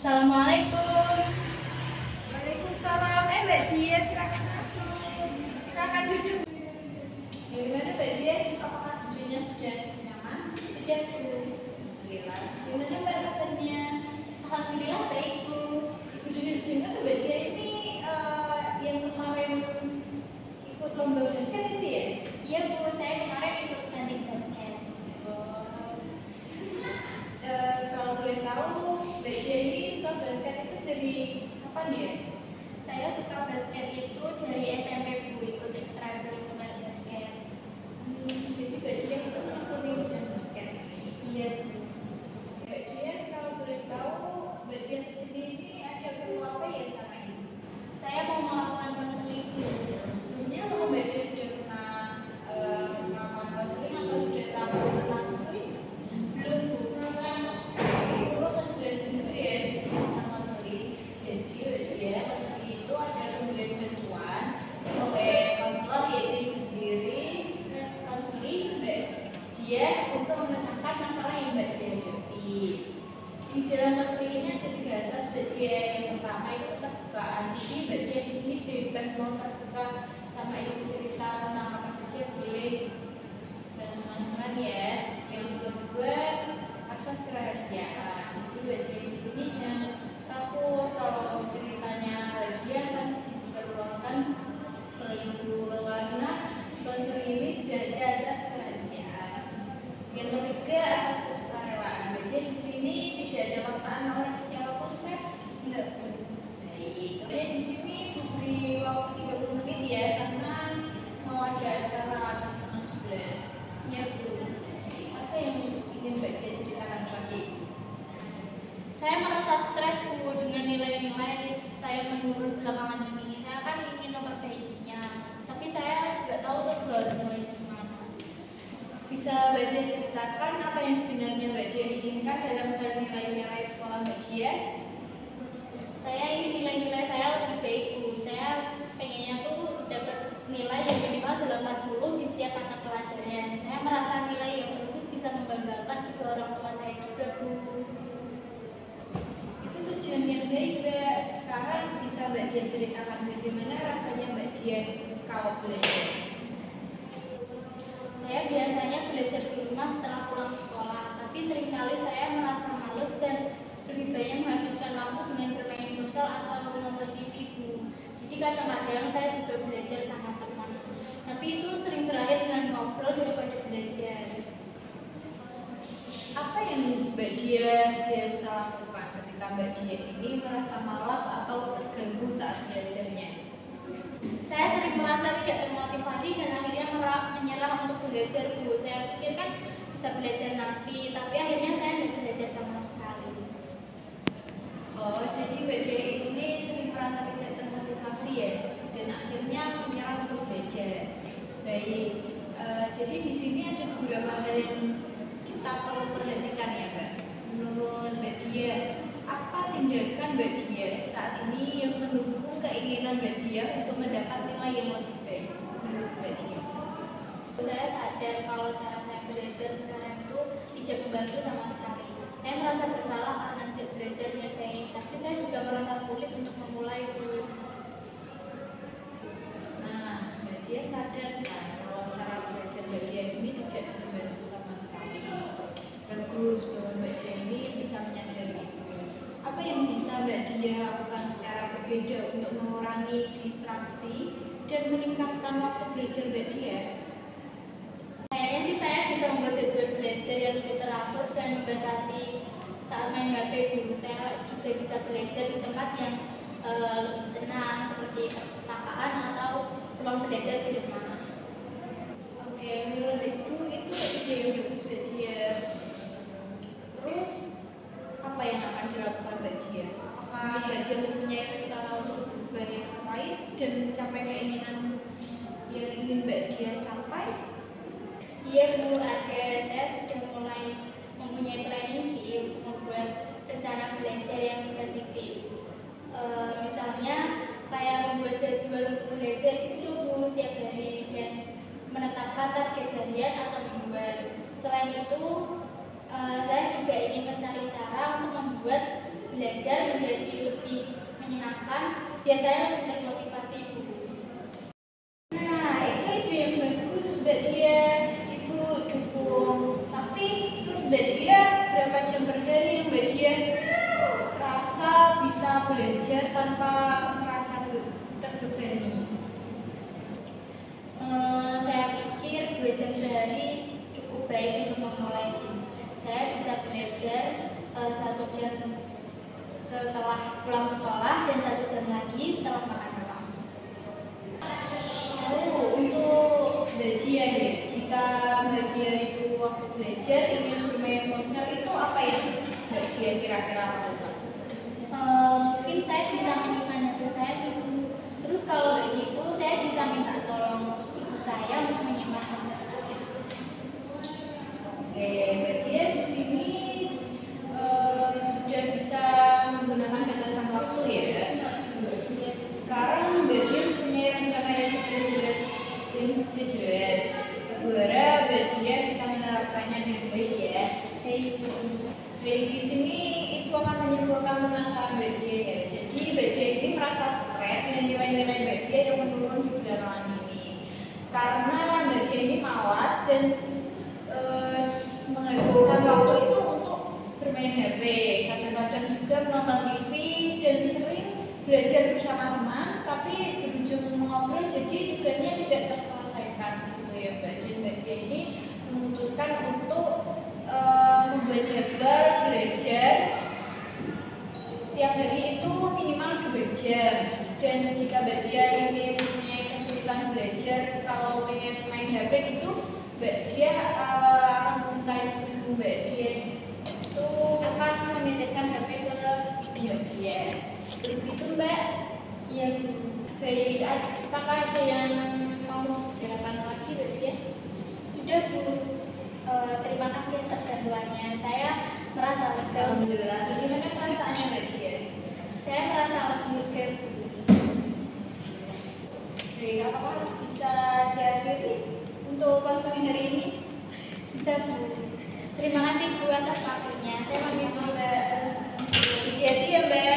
Assalamualaikum. Waalaikumsalam. Mbak Dia, silakan masuk. Silakan duduk. Gimana Mbak Dia? Apakah tujuannya sudah nyaman? Sudah, Bu. Alhamdulillah. Gimana Mbak kabarnya? Alhamdulillah baik, Bu. Dengar Mbak Dia ini yang kemarin ikut lomba basket itu ya? Iya, Bu, saya kemarin ikut tanding basket. Kalau boleh tahu, Mbak Dia ini suka basket itu dari kapan ya? Saya suka basket itu dari SMP, Bu, ikut ekstrakurikuler basket. Jadi Mbak Dia itu menekuni dan basket ini. Iya, Bu. Mbak Dia, kalau boleh tahu, Mbak Dia sendiri ini ada perlu apa ya sama ini? Saya mau melakukan konseling, Bu. Sebelumnya apa Mbak Dia sudah pernah melakukan konseling atau sudah tahu tentang konseling? Belum, Bu. Ibu akan jelasin dulu ya di sini tentang konseling. Jadi Mbak Dia, konseling itu adalah pemberian bantuan oleh konselor yaitu ibu sendiri konseling Mbak Dia untuk memecahkan masalah yang Mbak Dia hadapi. Di dalam konseling ini ada 3 asas Mbak Dia. Yang pertama itu keterbukaan. Jadi Mbak Dia di sini bebas mau terbuka sama ibu cerita tentang apa saja boleh, jangan sungkan ya. Yang kedua asas kerahasiaan. Jadi Mbak Dia di sini jangan takut kalau ceritanya Mbak Dia akan disebarluaskan ke ibu karena konseling ini sudah ada asas kerahasiaan. Yang ketiga asas kesukarelaan. Mbak Dia di sini tidak ada paksaan oleh siapapun kan? Enggak, Bu. Baik. Kemudian di sini diberi waktu 30 menit ya karena mau ada acara di setengah 11. Iya, Bu. Apa yang ingin Mbak Dia ceritakan pagi? Saya merasa stres, Bu, dengan nilai-nilai saya menurun belakangan ini. Saya kan ingin memperbaikinya, tapi saya nggak tahu tuh harus mulai dari mana. Bisa Mbak Dia ceritakan apa yang sebenarnya Mbak Dia inginkan dalam hal nilai-nilai sekolah Mbak Dia? Saya ingin nilai-nilai saya lebih baik, Bu. Saya pengennya tuh dapat nilai yang minimal 80 di setiap mata pelajaran. Saya merasa nilai yang bagus bisa membanggakan kedua orang tua saya juga, Bu. Itu tujuan yang baik Mbak. Sekarang bisa Mbak Dia ceritakan bagaimana rasanya Mbak Dia kalau belajar? Saya biasanya belajar di rumah setelah pulang sekolah, tapi seringkali saya merasa males dan lebih banyak menghabiskan waktu dengan bermain ponsel atau menonton TV, Bu. Jadi kadang-kadang saya juga belajar sama teman, tapi itu sering berakhir dengan ngobrol daripada belajar. Apa yang Mbak Dia biasa lakukan ketika Mbak Dia ini merasa malas atau terganggu saat belajarnya? Saya sering merasa tidak termotivasi dan akhirnya menyerah untuk belajar, Bu. Saya pikir kan bisa belajar nanti, tapi akhirnya saya tidak belajar sama sekali. Oh, jadi Mbak Dia ini sering merasa tidak termotivasi ya, dan akhirnya menyerah untuk belajar. Baik, jadi di sini ada beberapa hal yang kita perlu perhatikan ya Mbak. Menurut Mbak Dia, apa tindakan Mbak Dia saat ini yang mendukung keinginan Mbak Dia untuk mendapat nilai yang lebih baik menurut Mbak Dia? Saya sadar kalau cara saya belajar sekarang itu tidak membantu sama sekali. Saya merasa bersalah karena tidak belajarnya baik, tapi saya juga merasa sulit untuk memulai, Bu. Nah, Mbak Dia sadar kan kalau cara belajar Mbak Dia ini tidak membantu sama sekali. Bagus bahwa Mbak Dia ini bisa menyadari itu. Apa yang bisa Mbak Dia lakukan secara berbeda untuk mengurangi distraksi dan meningkatkan waktu belajar Mbak Dia? Kayaknya sih saya bisa membuat jadwal belajar yang lebih teratur dan membatasi saat main HP, Bu. Saya juga bisa belajar di tempat yang lebih tenang seperti perpustakaan atau ruang belajar di rumah. Oke, menurut Ibu itu ide yang bagus Mbak Dia. Terus apa yang akan dilakukan Mbak Dia? Apakah Mbak Dia mempunyai rencana untuk berubah yang lain dan mencapai keinginan yang ingin Mbak Dia capai? Iya, Bu, ada. Saya sudah mulai mempunyai planning sih untuk membuat rencana belajar yang spesifik. Misalnya kayak membuat jadwal untuk belajar itu dulu setiap hari dan menetapkan target harian atau mingguan. Selain itu, saya juga ingin mencari cara untuk membuat belajar lebih menyenangkan, biar saya lebih termotivasi, Bu. Nah, itu ide yang bagus, Mbak Dia. Ibu dukung. Tapi menurut Mbak Dia, berapa jam per hari yang Mbak Dia rasa bisa belajar tanpa merasa terbebani? Saya pikir 2 jam sehari cukup baik untuk memulai. Saya bisa belajar 1 jam setelah pulang sekolah dan 1 jam lagi setelah makan malam. Lalu untuk Mbak Dia ya, jika Mbak Dia itu waktu belajar ingin bermain ponsel itu apa yang Mbak Dia kira-kira lakukan? Mungkin saya bisa menyimpan HP saya sih, Bu. Terus kalau nggak gitu, saya bisa minta tolong ibu saya untuk menyimpan ponsel saya. Oke, Mbak Dia di sini sudah bisa menggunakan batasan waktu ya. Sekarang Mbak Dia punya rencana yang sudah jelas, Berharap Mbak Dia bisa menerapkannya dengan baik ya. Dari di sini Ibu akan menyimpulkan permasalahan Mbak Dia ya. Jadi Mbak Dia ini merasa stres dengan nilai-nilai Mbak Dia yang menurun di belakangan ini. Karena Mbak Dia ini malas dan menghabiskan waktu itu untuk bermain HP, kadang-kadang juga menonton TV dan sering belajar bersama teman, tapi berujung ngobrol jadi tugasnya tidak terselesaikan gitu ya Mbak. Dan Mbak Dia ini memutuskan untuk membuat jadwal belajar setiap hari itu minimal 2 jam. Dan jika Mbak Dia ini mempunyai kesulitan belajar, kalau pengen main HP gitu, Mbak Dia akan meminta ibu Mbak Dia itu akan menitipkan HP ke Mbak Dia. Begitu Mbak. Iya, Bu. Baik, apakah ada yang mau dibicarakan lagi Mbak Dia? Sudah, Bu. Terima kasih atas bantuannya. Saya merasa lega. Alhamdulillah. Bagaimana perasaannya Mbak Dia? Saya merasa lega. Baik, apakah bisa diakhiri untuk konseling hari ini? Bisa, Bu. Terima kasih, Bu, atas waktunya. Saya pamit dulu. Mbak. Hati-hati ya Mbak.